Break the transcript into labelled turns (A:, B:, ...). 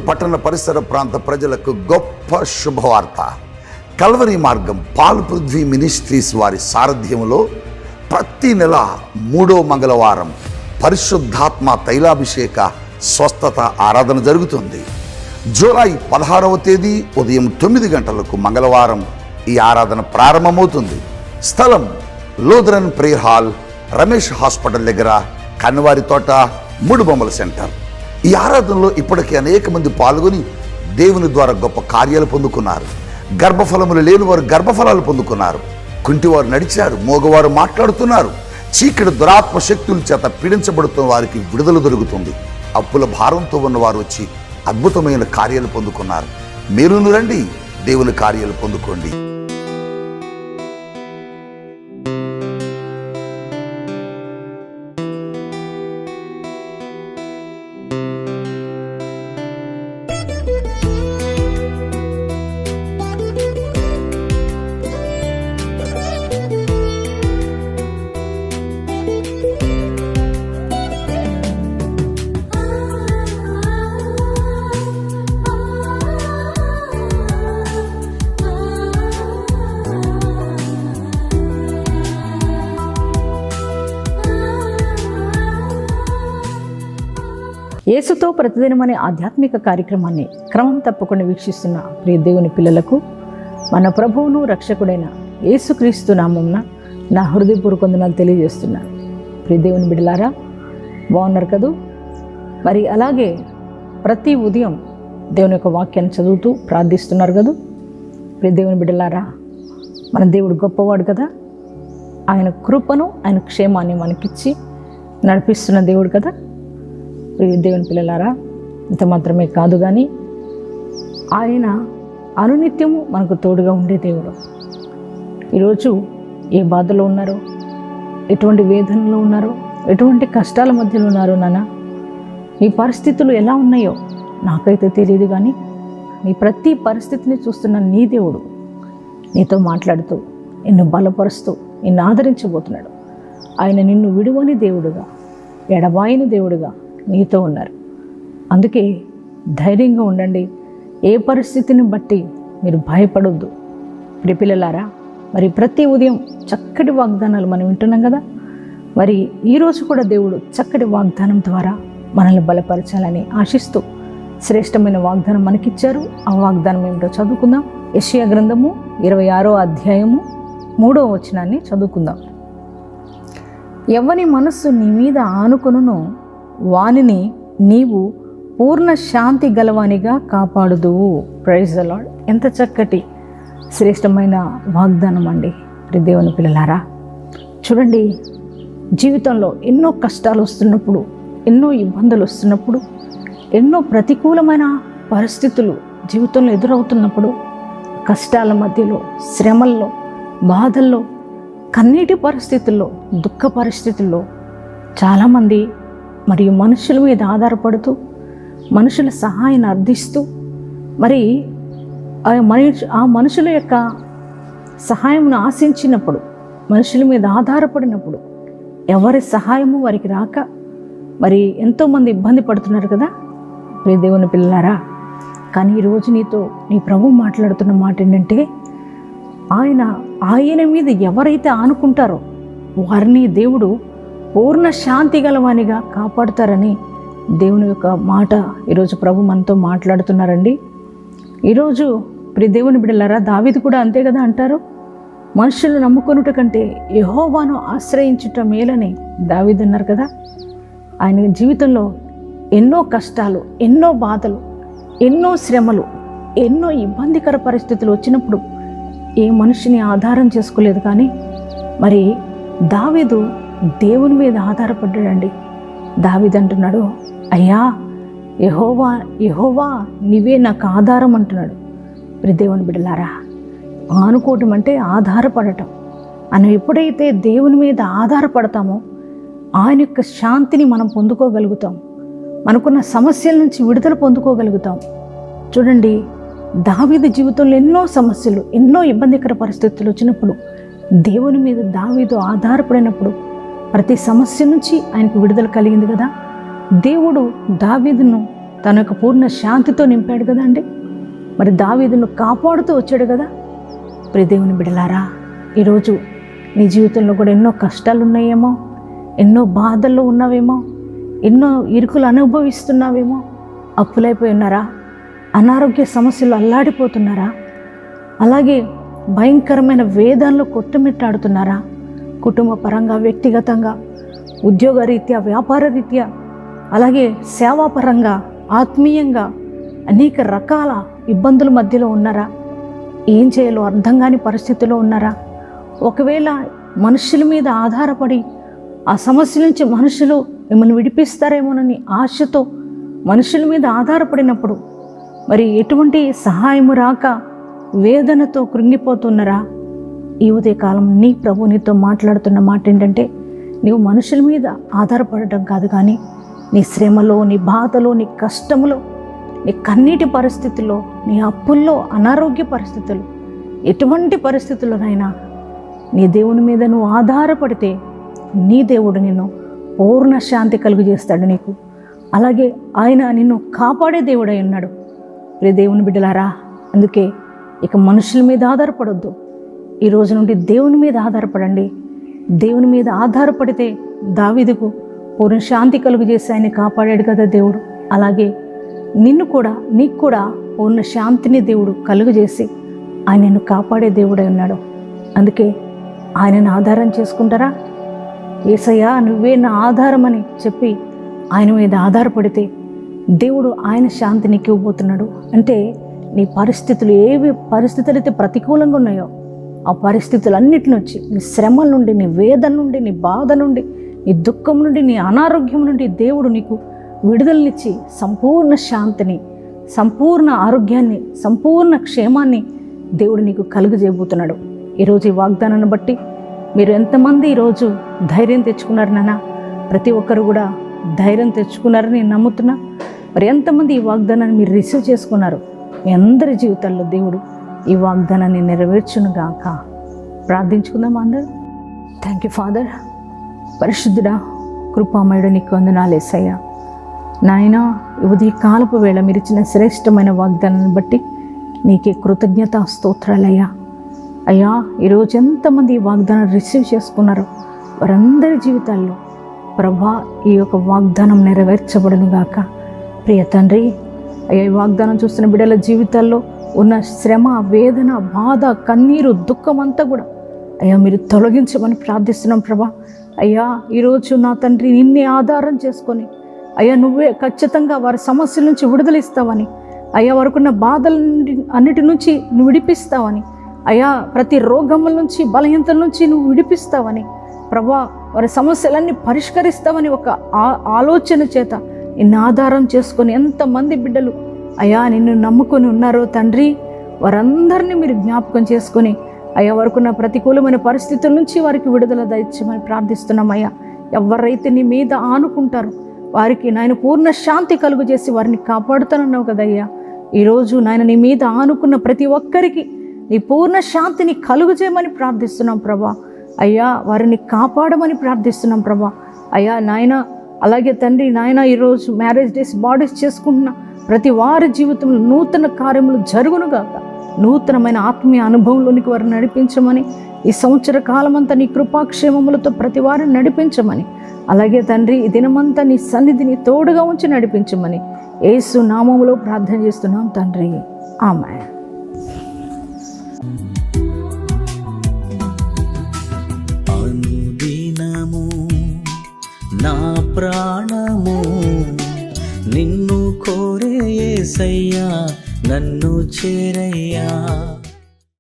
A: పట్టణ పరిసర ప్రాంత ప్రజలకు గొప్ప శుభవార్త. కల్వరి మార్గం పాల్ పృథ్వీ మినిస్ట్రీస్ వారి సారథ్యంలో ప్రతి నెల 3వ మంగళవారం పరిశుద్ధాత్మ తైలాభిషేక స్వస్థత ఆరాధన జరుగుతుంది. జూలై 16వ తేదీ ఉదయం 9 గంటలకు మంగళవారం ఈ ఆరాధన ప్రారంభమవుతుంది. స్థలం Lutheran prayer hall, Ramesh hospital దగ్గర, కన్వారి తోట, మూడుబొమ్మల సెంటర్. ఈ ఆరాధనలో ఇప్పటికీ అనేక మంది పాల్గొని దేవుని ద్వారా గొప్ప కార్యాలు పొందుకున్నారు. గర్భఫలములు లేని వారు గర్భఫలాలు పొందుకున్నారు. కుంటివారు నడిచారు, మోగవారు మాట్లాడుతున్నారు. చీకటి దురాత్మ శక్తుల చేత పీడించబడుతున్న వారికి విడుదల దొరుకుతుంది. అప్పుల భారంతో ఉన్నవారు వచ్చి అద్భుతమైన కార్యాలు పొందుకున్నారు. మీరును రండి, దేవుని కార్యాలు పొందుకోండి.
B: యేసుతో ప్రతిదినం అనే ఆధ్యాత్మిక కార్యక్రమాన్ని క్రమం తప్పకుండా వీక్షిస్తున్న ప్రియ దేవుని పిల్లలకు మన ప్రభువును రక్షకుడైన యేసుక్రీస్తు నామమున నా హృదయపూర్వక వందనాలు తెలియజేస్తున్నాను. ప్రియ దేవుని బిడ్డలారా, బాగున్నారు కదూ? మరి అలాగే ప్రతి ఉదయం దేవుని యొక్క వాక్యాన్ని చదువుతూ ప్రార్థిస్తున్నారు కదూ? ప్రియ దేవుని బిడ్డలారా, మన దేవుడు గొప్పవాడు కదా. ఆయన కృపను, ఆయన క్షేమాన్ని మనకిచ్చి నడిపిస్తున్న దేవుడు కదా. దేవుని పిల్లలారా, ఇంత మాత్రమే కాదు కానీ ఆయన అనునిత్యము మనకు తోడుగా ఉండే దేవుడు. ఈరోజు ఏ బాధలో ఉన్నారో, ఎటువంటి వేదనలో ఉన్నారో, ఎటువంటి కష్టాల మధ్యలో ఉన్నారో నాన్న, మీ పరిస్థితులు ఎలా ఉన్నాయో నాకైతే తెలియదు కానీ నీ ప్రతి పరిస్థితిని చూస్తున్న నీ దేవుడు నీతో మాట్లాడుతూ, నిన్ను బలపరుస్తూ, నిన్ను ఆదరించబోతున్నాడు. ఆయన నిన్ను విడువని దేవుడుగా, ఎడబాయని దేవుడుగా నీతో ఉన్నారు. అందుకే ధైర్యంగా ఉండండి. ఏ పరిస్థితిని బట్టి మీరు భయపడొద్దు. పిల్లలారా, మరి ప్రతి ఉదయం చక్కటి వాగ్దానాలు మనం వింటున్నాం కదా. మరి ఈరోజు కూడా దేవుడు చక్కటి వాగ్దానం ద్వారా మనల్ని బలపరచాలని ఆశిస్తూ శ్రేష్టమైన వాగ్దానం మనకిచ్చారు. ఆ వాగ్దానం ఏమిటో చదువుకుందాం. యెషయా గ్రంథము 26వ అధ్యాయము 3వ వచనాన్ని చదువుకుందాం. ఎవని మనస్సు నీ మీద ఆనుకొనునో వానిని నీవు పూర్ణ శాంతి గలవానిగా కాపాడుదువు. Praise the Lord. ఎంత చక్కటి శ్రేష్టమైన వాగ్దానం అండి. దేవుని పిల్లలారా, చూడండి, జీవితంలో ఎన్నో కష్టాలు వస్తున్నప్పుడు, ఎన్నో ఇబ్బందులు వస్తున్నప్పుడు, ఎన్నో ప్రతికూలమైన పరిస్థితులు జీవితంలో ఎదురవుతున్నప్పుడు, కష్టాల మధ్యలో, శ్రమల్లో, బాధల్లో, కన్నీటి పరిస్థితుల్లో, దుఃఖ పరిస్థితుల్లో చాలామంది మరియు మనుషుల మీద ఆధారపడుతూ, మనుషుల సహాయాన్ని అర్థిస్తూ, మరి ఆ మనుషుల యొక్క సహాయమును ఆశించినప్పుడు, మనుషుల మీద ఆధారపడినప్పుడు ఎవరి సహాయము వారికి రాక మరి ఎంతోమంది ఇబ్బంది పడుతున్నారు కదా. ప్రియ దేవుని పిల్లలారా, కానీ ఈరోజు నీతో నీ ప్రభు మాట్లాడుతున్న మాట ఏంటంటే, ఆయన మీద ఎవరైతే ఆనుకుంటారో వారిని దేవుడు పూర్ణ శాంతి గలవానిగా కాపాడుతారని దేవుని యొక్క మాట ఈరోజు ప్రభు మనతో మాట్లాడుతున్నారండి. ఈరోజు ప్రియ దేవుని బిడ్డలారా, దావీదు కూడా అంతే కదా అంటారు. మనుషులు నమ్ముకొనుట కంటే యెహోవాను ఆశ్రయించుట మేలని దావీదు అన్నారు కదా. ఆయన జీవితంలో ఎన్నో కష్టాలు, ఎన్నో బాధలు, ఎన్నో శ్రమలు, ఎన్నో ఇబ్బందికర పరిస్థితులు వచ్చినప్పుడు ఏ మనిషిని ఆధారం చేసుకోలేదు. కానీ మరి దావీదు దేవుని మీద ఆధారపడ్డాడండి. దావీదు అంటున్నాడు, అయ్యా యెహోవా నీవే నాకు ఆధారం అంటున్నాడు. దేవుని బిడ్డలారా, ఆనుకోవటం అంటే ఆధారపడటం. మనం ఎప్పుడైతే దేవుని మీద ఆధారపడతామో ఆయన యొక్క శాంతిని మనం పొందుకోగలుగుతాం. మనకున్న సమస్యల నుంచి విడుదల పొందుకోగలుగుతాం. చూడండి, దావీదు జీవితంలో ఎన్నో సమస్యలు, ఎన్నో ఇబ్బందికర పరిస్థితులు వచ్చినప్పుడు దేవుని మీద దావీదు ఆధారపడినప్పుడు ప్రతి సమస్య నుంచి ఆయనకు విడుదల కలిగింది కదా. దేవుడు దావీదును తన యొక్క పూర్ణ శాంతితో నింపాడు కదా అండి. మరి దావీదును కాపాడుతూ వచ్చాడు కదా. ప్రియ దేవుని బిడ్డలారా, ఈరోజు నీ జీవితంలో కూడా ఎన్నో కష్టాలు ఉన్నాయేమో, ఎన్నో బాధల్లో ఉన్నావేమో, ఎన్నో ఇరుకులు అనుభవిస్తున్నావేమో, అప్పులైపోయి ఉన్నారా, అనారోగ్య సమస్యలు అల్లాడిపోతున్నారా, అలాగే భయంకరమైన వేదనలు కొట్టుమిట్టాడుతున్నారా, కుటుంబ పరంగా, వ్యక్తిగతంగా, ఉద్యోగ రీత్యా, వ్యాపార రీత్యా, అలాగే సేవాపరంగా, ఆత్మీయంగా అనేక రకాల ఇబ్బందుల మధ్యలో ఉన్నారా, ఏం చేయాలో అర్థం కాని పరిస్థితిలో ఉన్నారా, ఒకవేళ మనుషుల మీద ఆధారపడి ఆ సమస్య నుంచి మనుషులు మిమ్మల్ని విడిపిస్తారేమోనని ఆశతో మనుషుల మీద ఆధారపడినప్పుడు మరి ఎటువంటి సహాయము రాక వేదనతో కృంగిపోతున్నారా, ఈ ఉదయకాలం నీ ప్రభు నీతో మాట్లాడుతున్న మాట ఏంటంటే, నీవు మనుషుల మీద ఆధారపడటం కాదు, కానీ నీ శ్రమలో, నీ బాధలో, నీ కష్టములో, నీ కన్నీటి పరిస్థితుల్లో, నీ అప్పుల్లో, అనారోగ్య పరిస్థితులు, ఎటువంటి పరిస్థితుల్లోనైనా నీ దేవుని మీద నువ్వు ఆధారపడితే నీ దేవుడు నిన్ను పూర్ణ శాంతి కలుగు చేస్తాడు నీకు. అలాగే ఆయన నిన్ను కాపాడే దేవుడై ఉన్నాడు. ప్రియ దేవుని బిడ్డలారా, అందుకే ఇక మనుషుల మీద ఆధారపడొద్దు. ఈ రోజు నుండి దేవుని మీద ఆధారపడండి. దేవుని మీద ఆధారపడితే దావీదుకు పూర్ణ శాంతి కలుగు చేసి ఆయన కాపాడాడు కదా దేవుడు. అలాగే నిన్ను కూడా, నీకు కూడా పూర్ణ శాంతిని దేవుడు కలుగు చేసి ఆయన నిన్ను కాపాడే దేవుడై ఉన్నాడు. అందుకే ఆయనను ఆధారం చేసుకుంటారా? యేసయ్యా నువ్వే నా ఆధారం అని చెప్పి ఆయన మీద ఆధారపడితే దేవుడు ఆయన శాంతి నీకు ఇవ్వబోతున్నాడు. అంటే నీ పరిస్థితులు, ఏవి పరిస్థితులు అయితే ప్రతికూలంగా ఉన్నాయో ఆ పరిస్థితులన్నిటి నుంచి, నీ శ్రమల నుండి, నీ వేదన నుండి, నీ బాధ నుండి, నీ దుఃఖం నుండి, నీ అనారోగ్యం నుండి దేవుడు నీకు విడుదలనిచ్చి సంపూర్ణ శాంతిని, సంపూర్ణ ఆరోగ్యాన్ని, సంపూర్ణ క్షేమాన్ని దేవుడు నీకు కలుగజేయబోతున్నాడు. ఈరోజు ఈ వాగ్దానాన్ని బట్టి మీరు ఎంతమంది ఈరోజు ధైర్యం తెచ్చుకున్నారు నాన్న? ప్రతి ఒక్కరు కూడా ధైర్యం తెచ్చుకున్నారని నేను నమ్ముతున్నా. మరి ఎంతమంది ఈ వాగ్దానాన్ని మీరు రిసీవ్ చేసుకున్నారు? మీ అందరి జీవితాల్లో దేవుడు ఈ వాగ్దానాన్ని నెరవేర్చునుగాక. ప్రార్థించుకుందాం అందరూ. Thank you father. పరిశుద్ధుడా, కృపామయుడు, నీకు వందనాలు యేసయ్యా. నాయనా, ఉదయ కాలపు వేళ మీరు ఇచ్చిన శ్రేష్టమైన వాగ్దానాన్ని బట్టి నీకే కృతజ్ఞత స్తోత్రాలయ్యా. అయ్యా, ఈరోజు ఎంతమంది ఈ వాగ్దానం రిసీవ్ చేసుకున్నారో వారందరి జీవితాల్లో ప్రభా ఈ యొక్క వాగ్దానం నెరవేర్చబడును గాక. ప్రియ తండ్రి, అయ్యా ఈ వాగ్దానం చూస్తున్న బిడ్డల జీవితాల్లో ఉన్న శ్రమ, వేదన, బాధ, కన్నీరు, దుఃఖం అంతా కూడా అయ్యా మీరు తొలగించమని ప్రార్థిస్తున్నాం ప్రభా. అయ్యా ఈరోజు నా తండ్రి నిన్నే ఆధారం చేసుకొని అయ్యా నువ్వే ఖచ్చితంగా వారి సమస్యల నుంచి విడుదలిస్తావని, అయ్యా వారికున్న బాధల నుండి అన్నిటి నుంచి నువ్వు విడిపిస్తావని, అయ్యా ప్రతి రోగముల నుంచి, బలహీనతల నుంచి నువ్వు విడిపిస్తావని ప్రభా, వారి సమస్యలన్నీ పరిష్కరిస్తావని ఒక ఆలోచన చేత నిన్ను ఆధారం చేసుకొని ఎంతమంది బిడ్డలు అయ్యా నిన్ను నమ్ముకొని ఉన్నారో తండ్రి, వారందరినీ మీరు జ్ఞాపకం చేసుకొని అయ్యా వారికున్న ప్రతికూలమైన పరిస్థితుల నుంచి వారికి విడుదల దయచేయమని ప్రార్థిస్తున్నాం. అయ్యా ఎవరైతే నీ మీద ఆనుకుంటారో వారికి నాయన పూర్ణ శాంతి కలుగు చేసి వారిని కాపాడుతానన్నావు కదయ్యా. ఈరోజు నాయన నీ మీద ఆనుకున్న ప్రతి ఒక్కరికి నీ పూర్ణ శాంతిని కలుగు చేయమని ప్రార్థిస్తున్నాం ప్రభా. అయ్యా వారిని కాపాడమని ప్రార్థిస్తున్నాం ప్రభా. అయ్యా నాయన అలాగే తండ్రి నాయన ఈరోజు మ్యారేజ్ డేస్, బాడీస్ చేసుకుంటున్న ప్రతి వారి జీవితంలో నూతన కార్యములు జరుగునుగాక. నూతనమైన ఆత్మీయ అనుభవంలోనికి వారిని నడిపించమని, ఈ సంవత్సర కాలమంతా నీ కృపాక్షేమములతో ప్రతి వారిని నడిపించమని, అలాగే తండ్రి ఈ దినమంతా నీ సన్నిధిని తోడుగా ఉంచి నడిపించమని యేసు నామములో ప్రార్థన చేస్తున్నాం తండ్రి. ఆమేన్.
C: అనుదినము నా ప్రాణము నిన్ను కోరే యేసయ్యా, నన్ను చేరయ్యా.